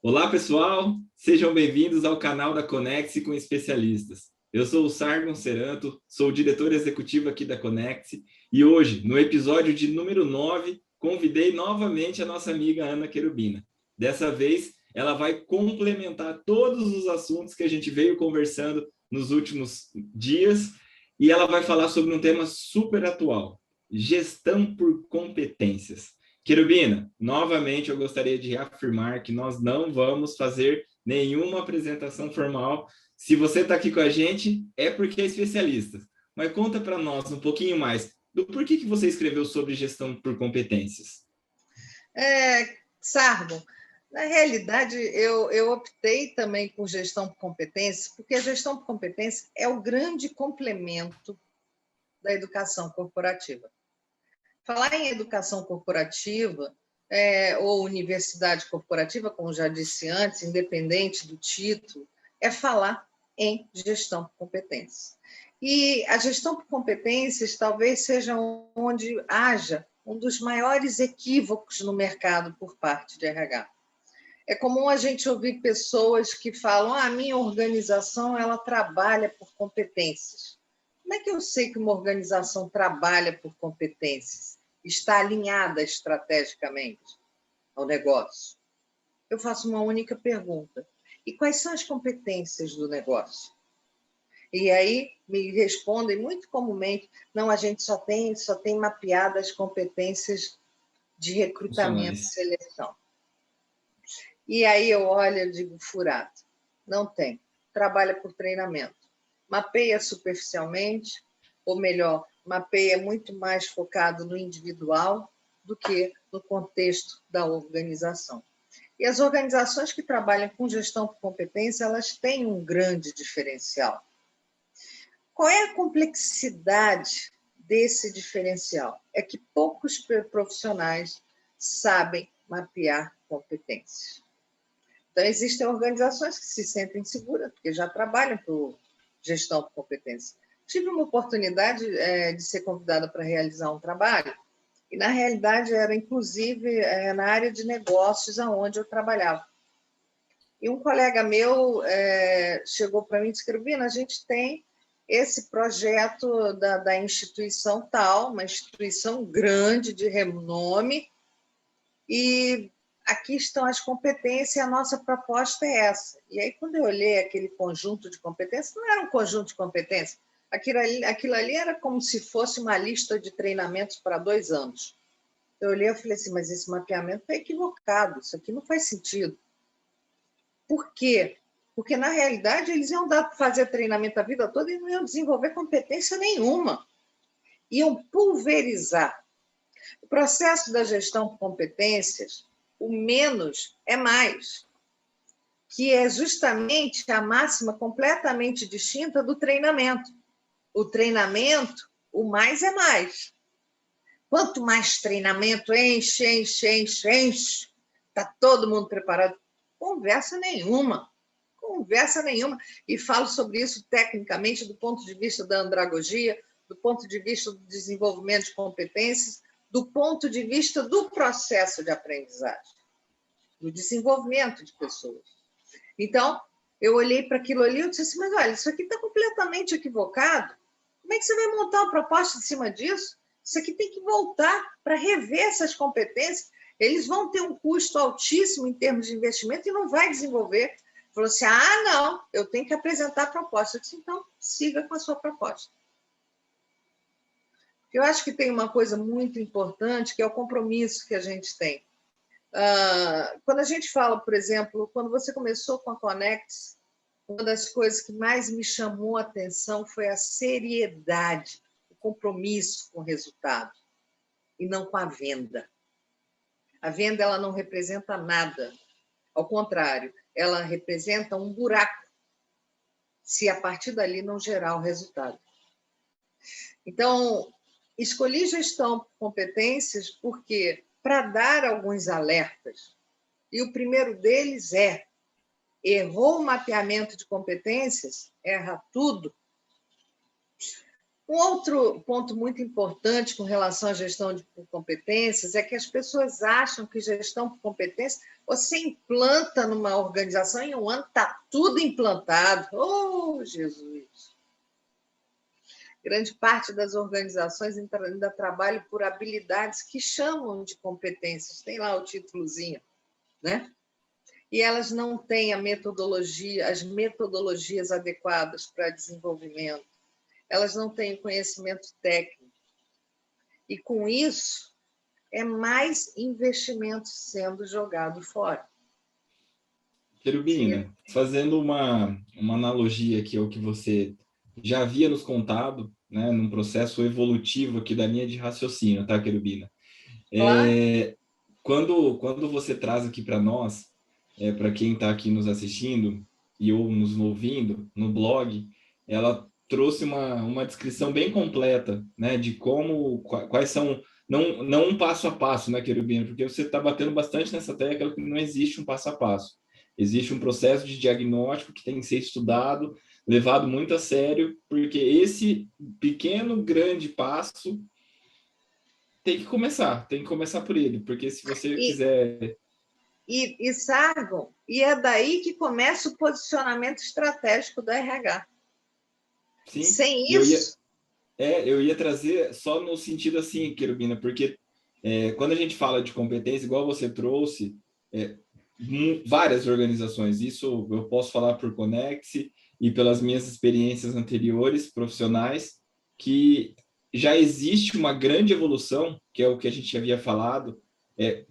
Olá, pessoal! Sejam bem-vindos ao canal da Conexe com Especialistas. Eu sou o Sargon Seranto, sou o diretor executivo aqui da Conexe e hoje, no episódio de número 9, convidei novamente a nossa amiga Ana Querubina. Dessa vez, ela vai complementar todos os assuntos que a gente veio conversando nos últimos dias e ela vai falar sobre um tema super atual: gestão por competências. Querubina, novamente eu gostaria de reafirmar que nós não vamos fazer nenhuma apresentação formal. Se você está aqui com a gente, é porque é especialista. Mas conta para nós um pouquinho mais do porquê que você escreveu sobre gestão por competências. Sargon, na realidade, eu optei também por gestão por competências, porque a gestão por competência é o grande complemento da educação corporativa. Falar em educação corporativa ou universidade corporativa, como já disse antes, independente do título, é falar em gestão por competências. E a gestão por competências talvez seja onde haja um dos maiores equívocos no mercado por parte de RH. É comum a gente ouvir pessoas que falam: a minha organização ela trabalha por competências. Como é que eu sei que uma organização trabalha por competências? Está alinhada estrategicamente ao negócio? Eu faço uma única pergunta: e quais são as competências do negócio? E aí me respondem muito comumente: não, a gente só tem mapeado as competências de recrutamento e seleção. E aí eu olho e digo: furado, não tem. Trabalha por treinamento. Mapeia superficialmente, ou melhor, mapeia muito mais focado no individual do que no contexto da organização. E as organizações que trabalham com gestão por competência, elas têm um grande diferencial. Qual é a complexidade desse diferencial? É que poucos profissionais sabem mapear competências. Então, existem organizações que se sentem seguras, porque já trabalham por gestão por competência. Tive uma oportunidade de ser convidada para realizar um trabalho, e, na realidade, era, inclusive, na área de negócios onde eu trabalhava. E um colega meu chegou para mim e disse: Querubina, a gente tem esse projeto da instituição tal, uma instituição grande, de renome, e aqui estão as competências e a nossa proposta é essa. E aí, quando eu olhei aquele conjunto de competências, não era um conjunto de competências, aquilo ali era como se fosse uma lista de treinamentos para 2 anos. Eu olhei e falei assim: mas esse mapeamento está equivocado, isso aqui não faz sentido. Por quê? Porque, na realidade, eles iam fazer treinamento a vida toda e não iam desenvolver competência nenhuma. Iam pulverizar. O processo da gestão por competências, o menos é mais, que é justamente a máxima completamente distinta do treinamento. O treinamento, o mais é mais. Quanto mais treinamento, enche, está todo mundo preparado. Conversa nenhuma. E falo sobre isso tecnicamente do ponto de vista da andragogia, do ponto de vista do desenvolvimento de competências, do ponto de vista do processo de aprendizagem, do desenvolvimento de pessoas. Então, eu olhei para aquilo ali e disse assim: mas olha, isso aqui está completamente equivocado. Como é que você vai montar uma proposta em cima disso? Isso aqui tem que voltar para rever essas competências. Eles vão ter um custo altíssimo em termos de investimento e não vai desenvolver. Falou assim: não, eu tenho que apresentar a proposta. Eu disse: então, siga com a sua proposta. Eu acho que tem uma coisa muito importante, que é o compromisso que a gente tem. Quando a gente fala, por exemplo, quando você começou com a Conexe, uma das coisas que mais me chamou a atenção foi a seriedade, o compromisso com o resultado, e não com a venda. A venda ela não representa nada. Ao contrário, ela representa um buraco, se a partir dali não gerar o resultado. Então, escolhi gestão por competências porque, para dar alguns alertas, e o primeiro deles errou o mapeamento de competências, erra tudo. Um outro ponto muito importante com relação à gestão por competências é que as pessoas acham que gestão por competência você implanta numa organização e em um ano está tudo implantado. Oh, Jesus! Grande parte das organizações ainda trabalha por habilidades que chamam de competências, tem lá o títulozinho, né? E elas não têm as metodologias adequadas para desenvolvimento, elas não têm conhecimento técnico. E com isso, é mais investimento sendo jogado fora. Querubina, fazendo uma analogia aqui ao que você já havia nos contado, né, num processo evolutivo aqui da linha de raciocínio, tá, Querubina? Claro. Quando você traz aqui para nós, para quem está aqui nos assistindo e ou nos ouvindo no blog, ela trouxe uma descrição bem completa, né, de quais são, não um passo a passo, né, Querubina, porque você está batendo bastante nessa tecla que não existe um passo a passo. Existe um processo de diagnóstico que tem que ser estudado, levado muito a sério, porque esse pequeno, grande passo tem que começar por ele, porque se você quiser... Sargon, e é daí que começa o posicionamento estratégico do RH. Sim, sem isso... eu ia trazer só no sentido assim, Querubina, porque quando a gente fala de competência, igual você trouxe, várias organizações, isso eu posso falar por Conex e pelas minhas experiências anteriores profissionais, que já existe uma grande evolução, que é o que a gente havia falado,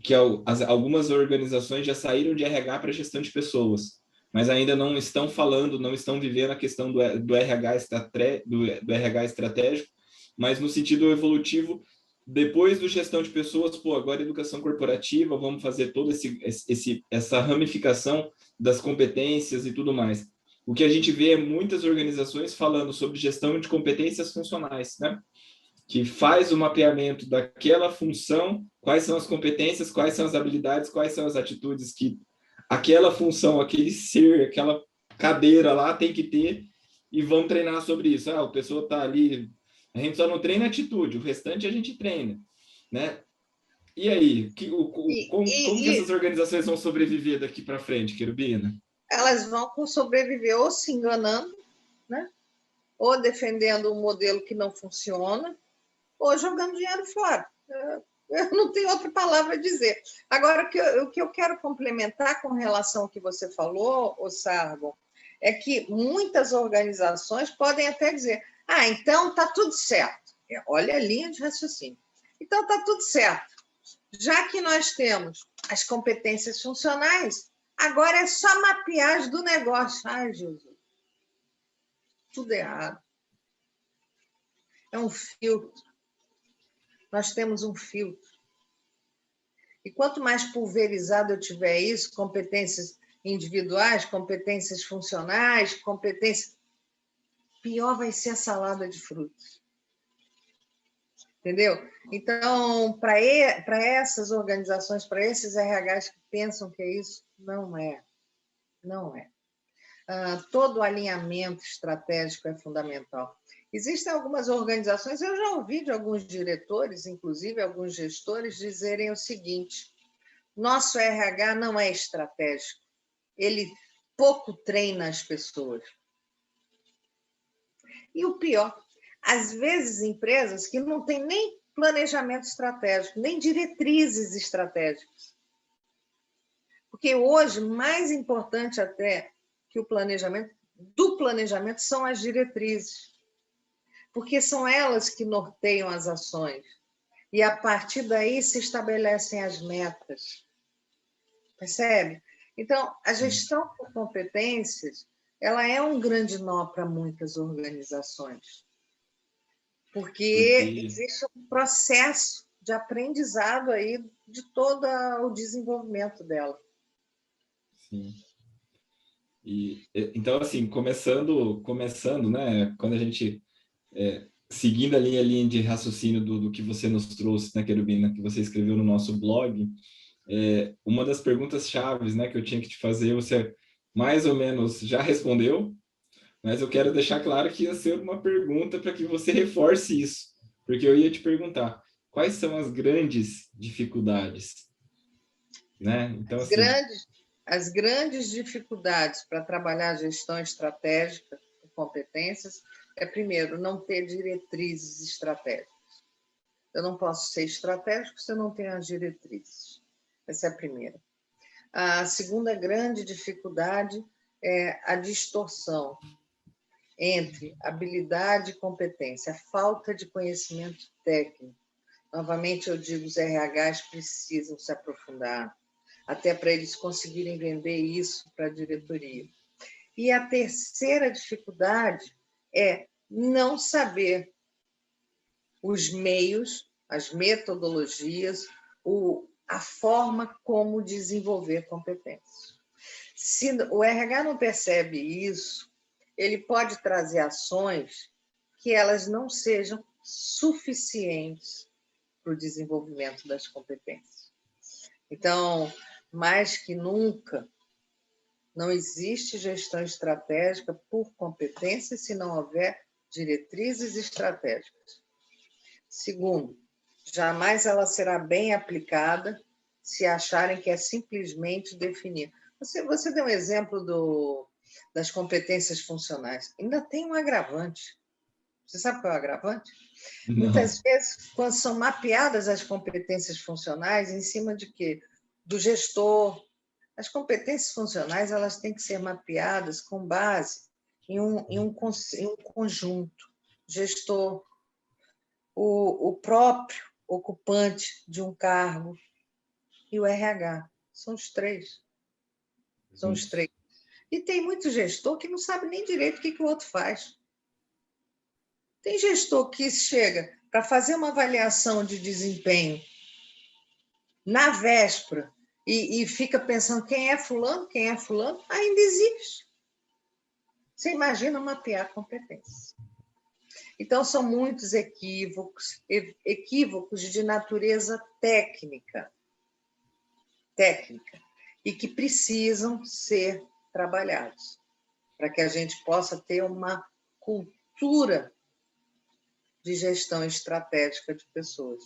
que algumas organizações já saíram de RH para gestão de pessoas, mas ainda não estão falando, não estão vivendo a questão do RH estratégico, mas no sentido evolutivo, depois do gestão de pessoas, agora educação corporativa, vamos fazer toda essa ramificação das competências e tudo mais. O que a gente vê é muitas organizações falando sobre gestão de competências funcionais, né? Que faz o mapeamento daquela função, quais são as competências, quais são as habilidades, quais são as atitudes que aquela função, aquele ser, aquela cadeira lá tem que ter, e vamos treinar sobre isso. A pessoa está ali, a gente só não treina atitude, o restante a gente treina, né? E aí, como que essas organizações vão sobreviver daqui para frente, Querubina? Elas vão sobreviver ou se enganando, né? Ou defendendo um modelo que não funciona, ou jogando dinheiro fora. Eu não tenho outra palavra a dizer. Agora, o que eu quero complementar com relação ao que você falou, Sargon, é que muitas organizações podem até dizer: então está tudo certo. Olha a linha de raciocínio. Então está tudo certo. Já que nós temos as competências funcionais, agora é só mapeagem do negócio. Ai, Jesus. Tudo errado. É um filtro. Nós temos um filtro. E quanto mais pulverizado eu tiver isso, competências individuais, competências funcionais, pior vai ser a salada de frutas. Entendeu? Então, para essas organizações, para esses RHs que pensam que é isso, não é. Não é. Todo alinhamento estratégico é fundamental. Existem algumas organizações, eu já ouvi de alguns diretores, inclusive alguns gestores, dizerem o seguinte: nosso RH não é estratégico, ele pouco treina as pessoas. E o pior, às vezes empresas que não têm nem planejamento estratégico, nem diretrizes estratégicas. Porque hoje, mais importante até que o planejamento, do planejamento são as diretrizes. Porque são elas que norteiam as ações. E a partir daí se estabelecem as metas. Percebe? Então, a gestão por competências, ela é um grande nó para muitas organizações. Porque existe um processo de aprendizado aí de todo o desenvolvimento dela. Sim. Então, assim, começando, né, quando a gente, seguindo a linha de raciocínio do que você nos trouxe, né, Querubina, que você escreveu no nosso blog, uma das perguntas chaves, né, que eu tinha que te fazer, você mais ou menos já respondeu, Mas eu quero deixar claro que ia ser uma pergunta para que você reforce isso, porque eu ia te perguntar quais são as grandes dificuldades, né? Então, As assim, grandes, as grandes dificuldades para trabalhar a gestão estratégica de competências é, primeiro, não ter diretrizes estratégicas. Eu não posso ser estratégico se eu não tenho as diretrizes. Essa é a primeira. A segunda grande dificuldade é a distorção entre habilidade e competência, a falta de conhecimento técnico. Novamente, eu digo, os RHs precisam se aprofundar, até para eles conseguirem vender isso para a diretoria. E a terceira dificuldade é não saber os meios, as metodologias, a forma como desenvolver competências. Se o RH não percebe isso, ele pode trazer ações que elas não sejam suficientes para o desenvolvimento das competências. Então, mais que nunca, não existe gestão estratégica por competência se não houver diretrizes estratégicas. Segundo, jamais ela será bem aplicada se acharem que é simplesmente definir. Você deu um exemplo das competências funcionais. Ainda tem um agravante. Você sabe qual é o agravante? não. Muitas vezes, quando são mapeadas as competências funcionais, em cima de quê? Do gestor. As competências funcionais elas têm que ser mapeadas com base em um conjunto. Gestor, o próprio ocupante de um cargo e o RH. São os três. São os Isso. três. E tem muito gestor que não sabe nem direito o que o outro faz. Tem gestor que chega para fazer uma avaliação de desempenho na véspera e fica pensando quem é fulano, ainda existe. Você imagina mapear competências. Então, são muitos equívocos de natureza técnica, e que precisam ser trabalhados, para que a gente possa ter uma cultura de gestão estratégica de pessoas.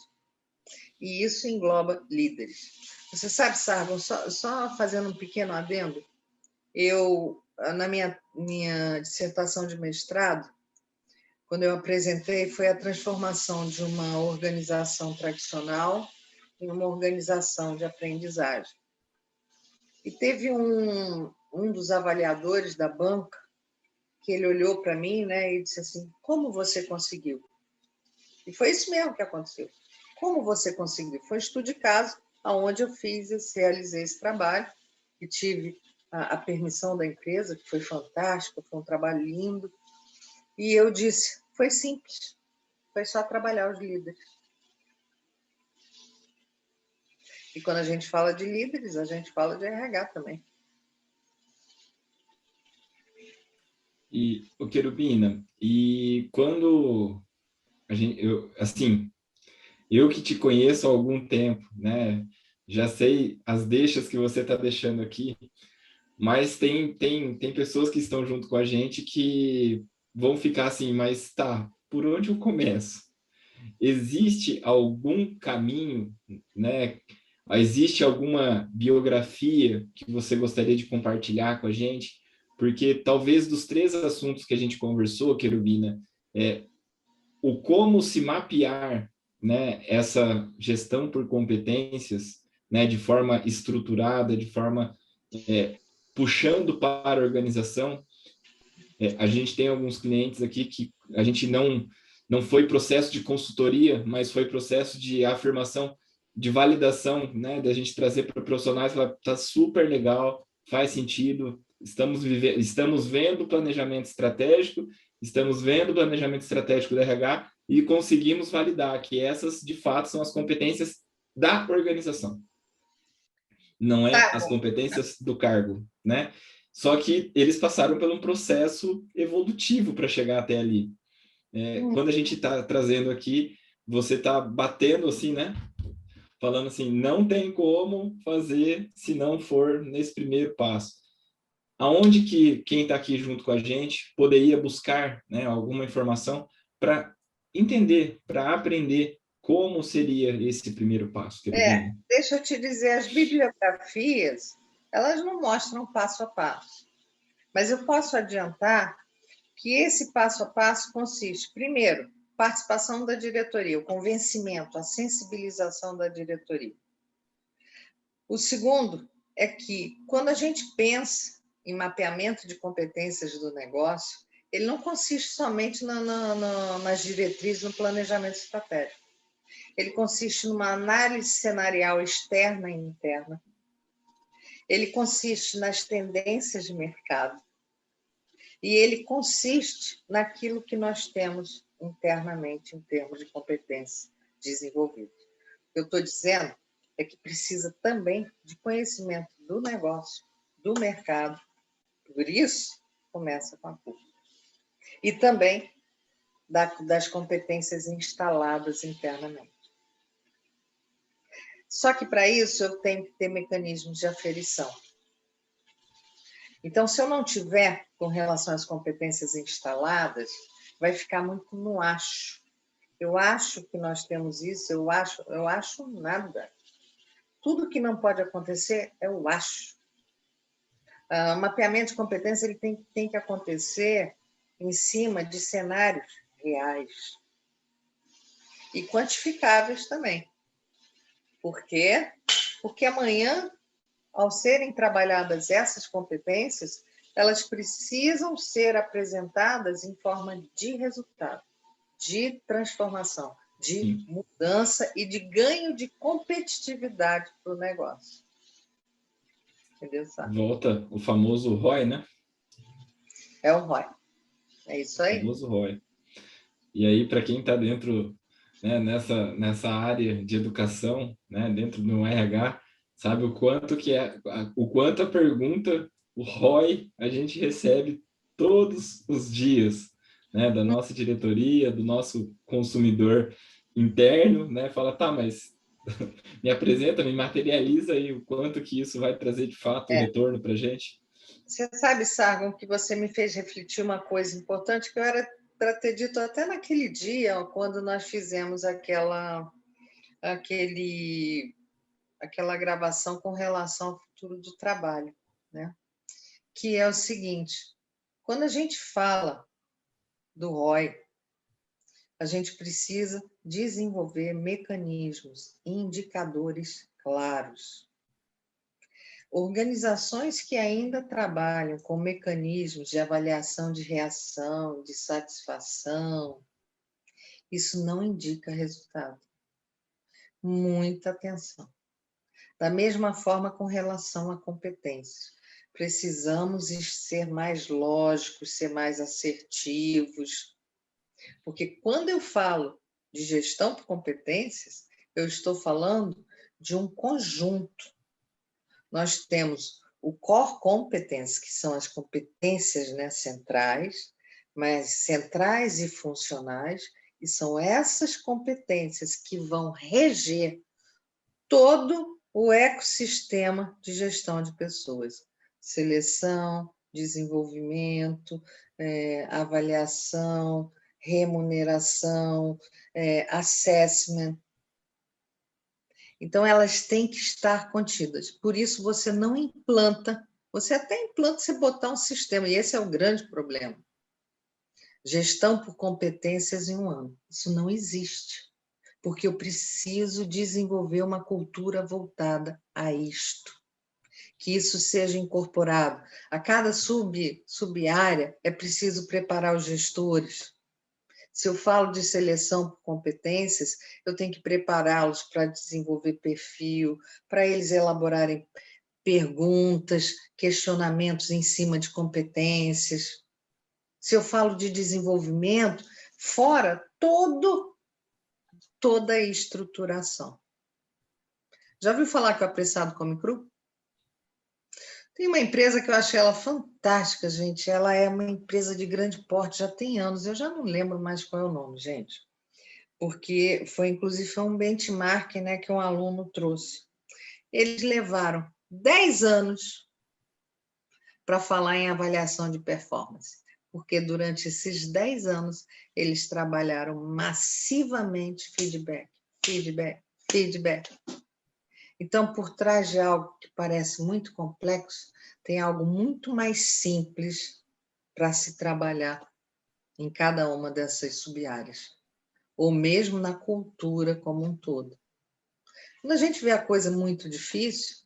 E isso engloba líderes. Você sabe, Sargon, só fazendo um pequeno adendo, eu, na minha dissertação de mestrado, quando eu apresentei, foi a transformação de uma organização tradicional em uma organização de aprendizagem. E teve um dos avaliadores da banca que ele olhou para mim, né, e disse assim: como você conseguiu? E foi isso mesmo que aconteceu. Como você conseguiu? Foi um estudo de caso, onde eu realizei esse trabalho, e tive a permissão da empresa, que foi fantástica, foi um trabalho lindo. E eu disse: foi simples, foi só trabalhar os líderes. E quando a gente fala de líderes, a gente fala de RH também. E, o Querubina, e quando assim, eu que te conheço há algum tempo, né? Já sei as deixas que você está deixando aqui, mas tem pessoas que estão junto com a gente que vão ficar assim, mas tá, por onde eu começo? Existe algum caminho, né? Existe alguma biografia que você gostaria de compartilhar com a gente? Porque talvez dos três assuntos que a gente conversou, Querubina, o como se mapear, né, essa gestão por competências, né, de forma estruturada, de forma puxando para a organização. A gente tem alguns clientes aqui que a gente não foi processo de consultoria, mas foi processo de afirmação, de validação, né, da gente trazer para profissionais, tá super legal, faz sentido, estamos vendo o planejamento estratégico, estamos vendo o planejamento estratégico do RH e conseguimos validar que essas, de fato, são as competências da organização, não é as Tá. competências do cargo, né? Só que eles passaram por um processo evolutivo para chegar até ali. Quando a gente está trazendo aqui, você está batendo assim, né? Falando assim, não tem como fazer se não for nesse primeiro passo. aonde que quem está aqui junto com a gente poderia buscar, né, alguma informação para entender, para aprender como seria esse primeiro passo que eu pedi? Deixa eu te dizer, as bibliografias, elas não mostram passo a passo, mas eu posso adiantar que esse passo a passo consiste, primeiro, participação da diretoria, o convencimento, a sensibilização da diretoria. O segundo é que, quando a gente pensa em mapeamento de competências do negócio, ele não consiste somente nas diretrizes, no planejamento estratégico. Ele consiste numa análise cenarial externa e interna. Ele consiste nas tendências de mercado. E ele consiste naquilo que nós temos internamente em termos de competência desenvolvida. Eu estou dizendo é que precisa também de conhecimento do negócio, do mercado. Por isso, começa com a culpa. E também das competências instaladas internamente. Só que, para isso, eu tenho que ter mecanismos de aferição. Então, se eu não tiver com relação às competências instaladas, vai ficar muito no acho. Eu acho que nós temos isso, eu acho nada. Tudo que não pode acontecer é o acho. O mapeamento de competência ele tem que acontecer em cima de cenários reais e quantificáveis também. Por quê? Porque amanhã, ao serem trabalhadas essas competências, elas precisam ser apresentadas em forma de resultado, de transformação, de mudança e de ganho de competitividade para o negócio. Entendeu, sabe? Volta o famoso ROI, né? É o ROI. É isso aí. O famoso ROI. E aí, para quem está dentro, né, nessa área de educação, né, dentro do RH, sabe o quanto a pergunta, o ROI, a gente recebe todos os dias, né, da nossa diretoria, do nosso consumidor interno, né, fala, tá, mas me apresenta, me materializa aí o quanto que isso vai trazer de fato o retorno para a gente. Você sabe, Sargon, que você me fez refletir uma coisa importante que eu era para ter dito até naquele dia, quando nós fizemos aquela gravação com relação ao futuro do trabalho, né? Que é o seguinte: quando a gente fala do ROI, a gente precisa desenvolver mecanismos e indicadores claros. Organizações que ainda trabalham com mecanismos de avaliação de reação, de satisfação, isso não indica resultado. Muita atenção. Da mesma forma com relação à competência. Precisamos ser mais lógicos, ser mais assertivos, porque quando eu falo de gestão por competências, eu estou falando de um conjunto. Nós temos o core competence, que são as competências, né, centrais, mas centrais e funcionais, e são essas competências que vão reger todo o ecossistema de gestão de pessoas. Seleção, desenvolvimento, avaliação, remuneração, assessment. Então, elas têm que estar contidas. Por isso, você não implanta, você até implanta se botar um sistema, e esse é o grande problema. Gestão por competências em um ano. Isso não existe, porque eu preciso desenvolver uma cultura voltada a isto. Que isso seja incorporado. A cada sub-área é preciso preparar os gestores. Se eu falo de seleção por competências, eu tenho que prepará-los para desenvolver perfil, para eles elaborarem perguntas, questionamentos em cima de competências. Se eu falo de desenvolvimento, fora toda a estruturação. Já ouviu falar que o apressado come cru? Tem uma empresa que eu achei ela fantástica, gente. Ela é uma empresa de grande porte, já tem anos. Eu já não lembro mais qual é o nome, gente. Porque inclusive foi um benchmark, né, que um aluno trouxe. Eles levaram 10 anos para falar em avaliação de performance, porque durante esses 10 anos eles trabalharam massivamente feedback, feedback, feedback. Então, por trás de algo que parece muito complexo, tem algo muito mais simples para se trabalhar em cada uma dessas sub-áreas, ou mesmo na cultura como um todo. Quando a gente vê a coisa muito difícil,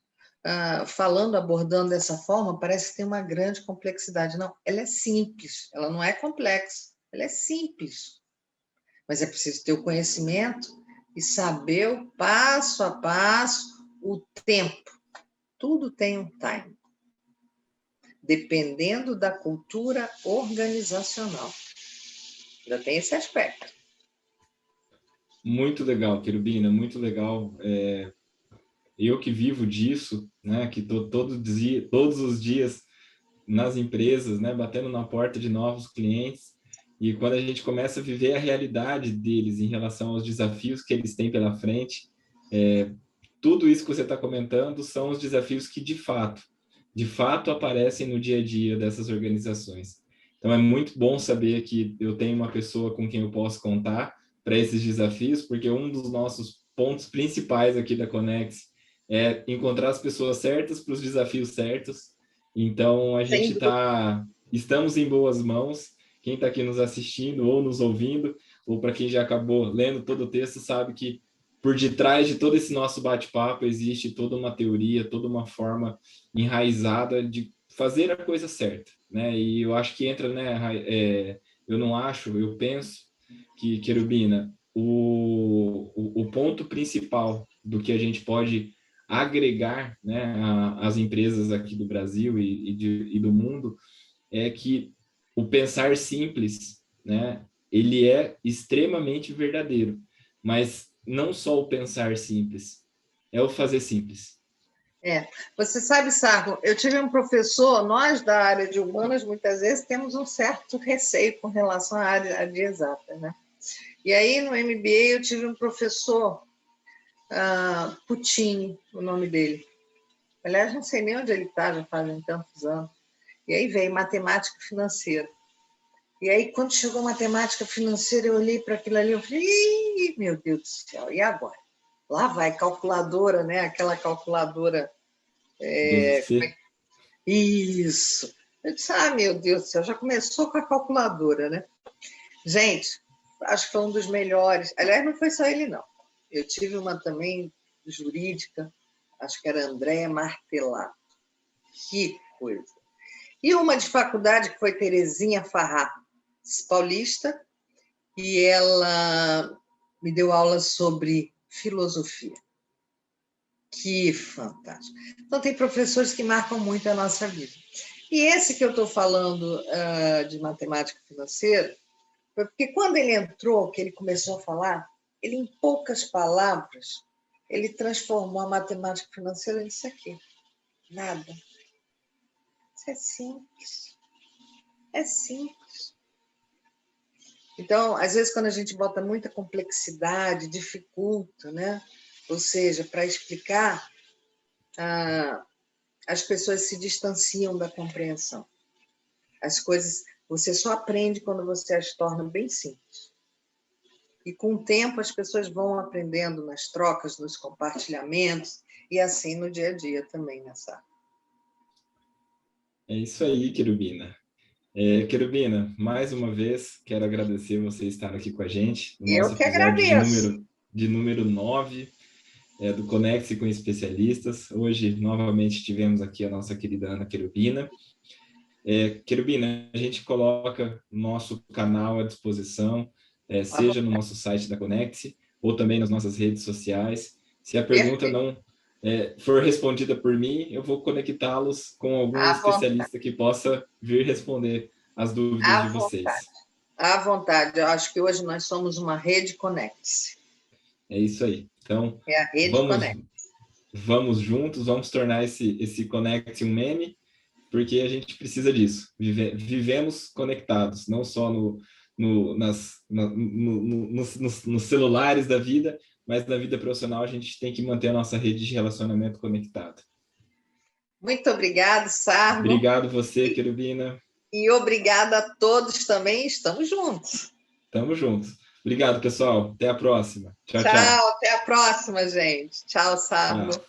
falando, abordando dessa forma, parece que tem uma grande complexidade. Não, ela é simples, ela não é complexa, ela é simples. Mas é preciso ter o conhecimento e saber o passo a passo, o tempo. Tudo tem um time, dependendo da cultura organizacional. Ainda tem esse aspecto. Muito legal, Querubina, muito legal. Eu que vivo disso, né, que estou todos os dias nas empresas, né, batendo na porta de novos clientes, e quando a gente começa a viver a realidade deles em relação aos desafios que eles têm pela frente, tudo isso que você está comentando são os desafios que de fato aparecem no dia a dia dessas organizações. Então é muito bom saber que eu tenho uma pessoa com quem eu posso contar para esses desafios, porque um dos nossos pontos principais aqui da Conex é encontrar as pessoas certas para os desafios certos. Então estamos em boas mãos. Quem está aqui nos assistindo ou nos ouvindo, ou para quem já acabou lendo todo o texto, sabe que por detrás de todo esse nosso bate-papo existe toda uma teoria, toda uma forma enraizada de fazer a coisa certa, né? E eu acho que entra, né? Eu penso que, Querubina, o ponto principal do que a gente pode agregar, né, às empresas aqui do Brasil e do mundo é que o pensar simples, né, ele é extremamente verdadeiro, mas não só o pensar simples, é o fazer simples. Você sabe, Sarro, eu tive um professor, nós da área de humanas, muitas vezes temos um certo receio com relação à área de exata, né? E aí, no MBA, eu tive um professor, Puccini, o nome dele. Aliás, não sei nem onde ele está, já fazem tantos anos. E aí veio matemática financeira. E aí, quando chegou a matemática financeira, eu olhei para aquilo ali e falei, meu Deus do céu, e agora? Lá vai, calculadora, né? Aquela calculadora. Isso. Eu disse, meu Deus do céu, já começou com a calculadora, né? Gente, acho que foi um dos melhores. Aliás, não foi só ele, não. Eu tive uma também jurídica, acho que era Andréa Martelato. Que coisa. E uma de faculdade, que foi Terezinha Farrá, paulista, e ela me deu aula sobre filosofia. Que fantástico. Então, tem professores que marcam muito a nossa vida. E esse que eu estou falando de matemática financeira, foi porque quando ele entrou, que ele começou a falar, ele, em poucas palavras, ele transformou a matemática financeira nisso aqui. Nada. Isso é simples. É simples. Então, às vezes, quando a gente bota muita complexidade, dificulta, né? Ou seja, para explicar, as pessoas se distanciam da compreensão. As coisas, você só aprende quando você as torna bem simples. E com o tempo as pessoas vão aprendendo nas trocas, nos compartilhamentos, e assim no dia a dia também, nessa. É isso aí, Querubina. Querubina, mais uma vez, quero agradecer você estar aqui com a gente no Eu nosso que episódio agradeço. de número 9 do Conecte com Especialistas. Hoje, novamente, tivemos aqui a nossa querida Ana Querubina. Querubina, a gente coloca nosso canal à disposição, seja no nosso site da Conecte ou também nas nossas redes sociais. Se a pergunta não for respondida por mim, eu vou conectá-los com algum especialista que possa vir responder as dúvidas de vocês. À vontade. Eu acho que hoje nós somos uma rede Conecte. É isso aí. Então, é a rede Conecte. Vamos juntos, vamos tornar esse Conecte um meme, porque a gente precisa disso. Vivemos conectados, não só nos celulares da vida, mas na vida profissional a gente tem que manter a nossa rede de relacionamento conectada. Muito obrigado, Sargo. Obrigado você, Querubina. E obrigada a todos também. Estamos juntos. Tamo juntos. Obrigado, pessoal. Até a próxima. Tchau, Tchau, até a próxima, gente. Tchau, Sargo. Tchau.